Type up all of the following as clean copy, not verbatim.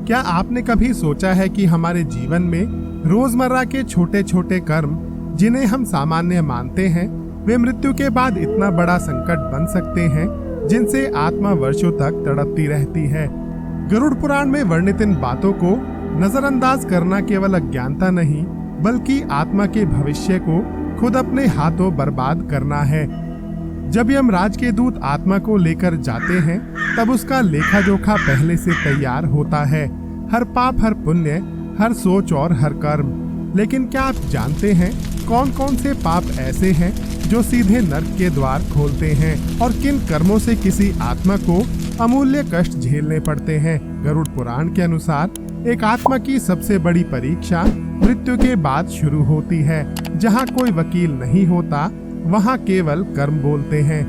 क्या आपने कभी सोचा है कि हमारे जीवन में रोजमर्रा के छोटे छोटे कर्म जिन्हें हम सामान्य मानते हैं, वे मृत्यु के बाद इतना बड़ा संकट बन सकते हैं जिनसे आत्मा वर्षों तक तड़पती रहती है। गरुड़ पुराण में वर्णित इन बातों को नजरअंदाज करना केवल अज्ञानता नहीं, बल्कि आत्मा के भविष्य को खुद अपने हाथों बर्बाद करना है। जब यमराज के दूत आत्मा को लेकर जाते हैं, तब उसका लेखा जोखा पहले से तैयार होता है, हर पाप, हर पुण्य, हर सोच और हर कर्म। लेकिन क्या आप जानते हैं कौन कौन से पाप ऐसे हैं जो सीधे नर्क के द्वार खोलते हैं, और किन कर्मों से किसी आत्मा को अमूल्य कष्ट झेलने पड़ते हैं? गरुड़ पुराण के अनुसार एक आत्मा की सबसे बड़ी परीक्षा मृत्यु के बाद शुरू होती है। जहाँ कोई वकील नहीं होता, वहाँ केवल कर्म बोलते हैं।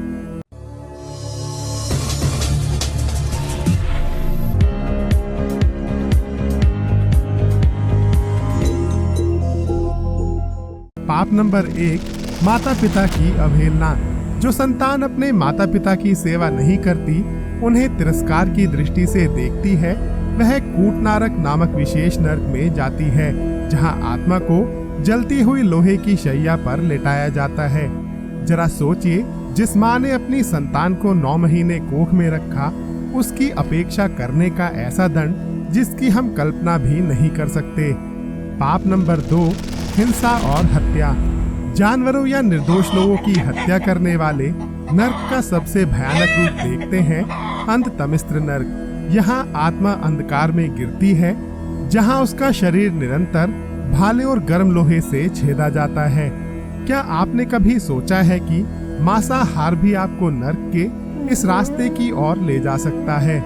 पाप नंबर 1, माता पिता की अवहेलना। जो संतान अपने माता पिता की सेवा नहीं करती, उन्हें तिरस्कार की दृष्टि से देखती है, वह कूटनारक नामक विशेष नरक में जाती है, जहां आत्मा को जलती हुई लोहे की शैया पर लेटाया जाता है। जरा सोचिए, जिस माँ ने अपनी संतान को 9 महीने कोख में रखा, उसकी अपेक्षा करने का ऐसा दंड जिसकी हम कल्पना भी नहीं कर सकते। पाप नंबर 2, हिंसा और हत्या। जानवरों या निर्दोष लोगों की हत्या करने वाले नरक का सबसे भयानक रूप देखते हैं, अंधतमिस्त्र नरक। यहाँ आत्मा अंधकार में गिरती है, जहाँ उसका शरीर निरंतर भाले और गर्म लोहे से छेदा जाता है। क्या आपने कभी सोचा है कि मांसाहार भी आपको नरक के इस रास्ते की ओर ले जा सकता है?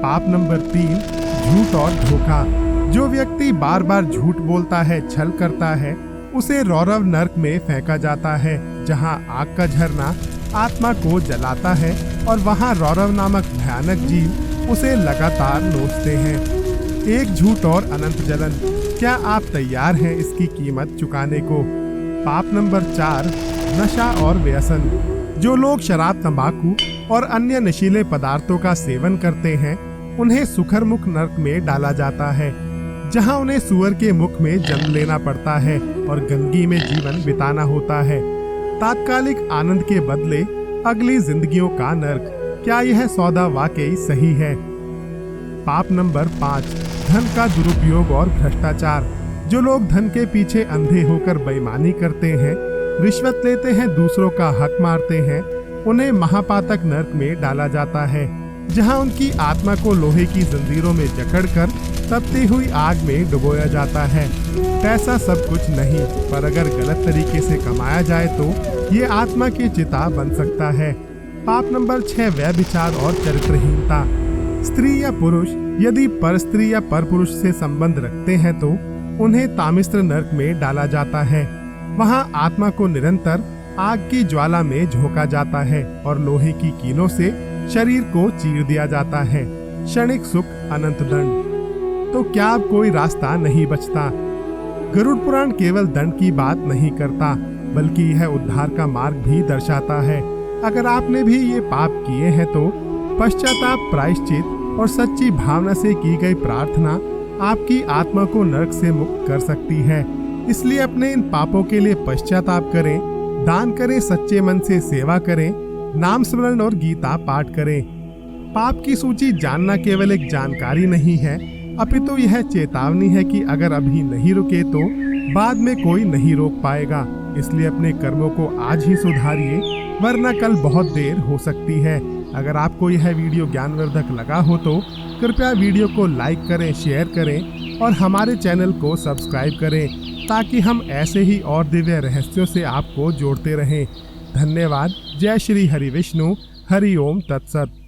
पाप नंबर 3, झूठ और धोखा। जो व्यक्ति बार बार झूठ बोलता है, छल करता है, उसे रौरव नरक में फेंका जाता है, जहां आग का झरना आत्मा को जलाता है और वहां रौरव नामक भयानक जीव उसे लगातार नोचते हैं। एक झूठ और अनंत जलन। क्या आप तैयार हैं इसकी कीमत चुकाने को? पाप नंबर 4, नशा और व्यसन। जो लोग शराब, तंबाकू और अन्य नशीले पदार्थों का सेवन करते हैं, उन्हें सुखर मुख नरक में डाला जाता है, जहां उन्हें सुअर के मुख में जन्म लेना पड़ता है और गंदगी में जीवन बिताना होता है। तात्कालिक आनंद के बदले अगली जिंदगियों का नरक। क्या यह सौदा वाकई सही है? पाप नंबर 5, धन का दुरुपयोग और भ्रष्टाचार। जो लोग धन के पीछे अंधे होकर बेईमानी करते हैं, रिश्वत लेते हैं, दूसरों का हक मारते हैं, उन्हें महापातक नरक में डाला जाता है, जहां उनकी आत्मा को लोहे की जंजीरों में जकड़कर तपती हुई आग में डुबोया जाता है। पैसा सब कुछ नहीं, पर अगर गलत तरीके से कमाया जाए तो ये आत्मा की चिता बन सकता है। पाप नंबर 6, व्यभिचार और चरित्रहीनता। स्त्री या पुरुष यदि पर स्त्री या पर पुरुष से संबंध रखते हैं तो उन्हें तामिस्त्र नरक में डाला जाता है। वहां आत्मा को निरंतर आग की ज्वाला में झोंका जाता है और लोहे की कीलों से शरीर को चीर दिया जाता है। क्षणिक सुख, अनंत दंड। तो क्या अब कोई रास्ता नहीं बचता? गरुड़ पुराण केवल दंड की बात नहीं करता, बल्कि यह उद्धार का मार्ग भी दर्शाता है। अगर आपने भी ये पाप किए हैं तो पश्चाताप, प्रायश्चित और सच्ची भावना से की गई प्रार्थना आपकी आत्मा को नरक से मुक्त कर सकती है। इसलिए अपने इन पापों के लिए पश्चाताप करें, दान करें, सच्चे मन से सेवा करें, नाम स्मरण और गीता पाठ करें। पाप की सूची जानना केवल एक जानकारी नहीं है, अपितु यह चेतावनी है कि अगर अभी नहीं रुके तो बाद में कोई नहीं रोक पाएगा। इसलिए अपने कर्मों को आज ही सुधारिए, वरना कल बहुत देर हो सकती है। अगर आपको यह वीडियो ज्ञानवर्धक लगा हो तो कृपया वीडियो को लाइक करें, शेयर करें और हमारे चैनल को सब्सक्राइब करें, ताकि हम ऐसे ही और दिव्य रहस्यों से आपको जोड़ते रहें। धन्यवाद। जय श्री हरि विष्णु। हरि ओम तत्सत।